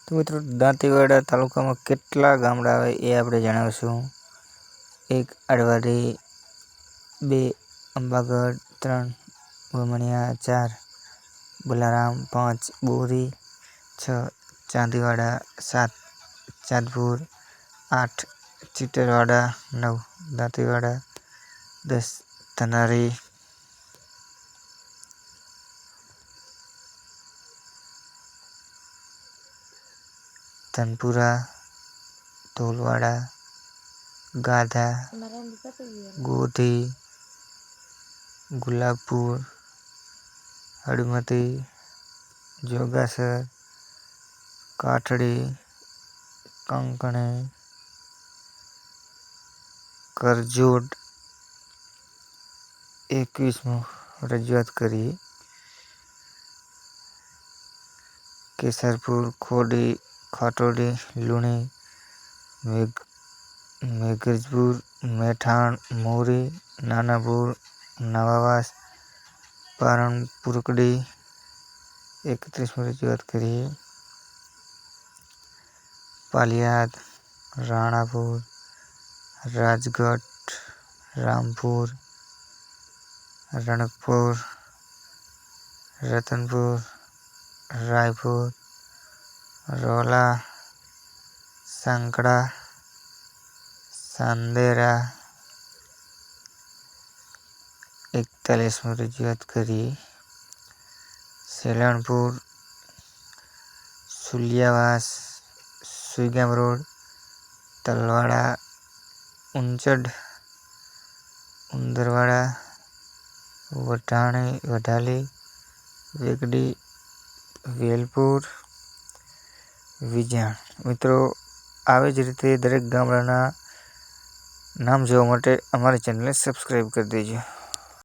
તો મિત્રો દાંતીવાડા તાલુકામાં કેટલા ગામડા આવે એ આપણે જણાવશું. 1 અડવાડી, 2 અંબાગઢ, 3 ભૂમણિયા, 4 બલારામ, 5 બોરી, 6 ચાંદીવાડા, 7 ચાંદપુર, 8 ચિટરવાડા, 9 દાંતીવાડા, 10 ધનારી, ધનપુરા, ધોલવાડા, ગાધા, ગોધી, ગુલાબપુર, હડમતી, જોગાસર, કાઠડી, કંકણી, કરજોડ 21 રજૂઆત કરી. કેસરપુર, ખોડી, ખાટોડી, લુણી, મેઘરજપુર, મેઠાણ, મોરી, નાનાપુર, નવાવાસ, પારણપુરકડી 31 રજૂઆત કરી. પાલિયાદ, રાણાપુર, રાજગઢ, રામપુર, રણકપુર, રતનપુર, રાયપુર, રોલા, સાંકડા, સાંદેરા 41 રજૂઆત કરી. સેલણપુર, સુલિયાવાસ, સુઈગામ રોડ, તલવાડા, ઉંચડ, ઉંદરવાડા, વઢાલી, વેગડી, વેલપુર, વિજાણ. મિત્રો આવી જ રીતે દરેક ગામડાના નામ જોવા માટે અમારી ચેનલને સબસ્ક્રાઈબ કરી દેજો.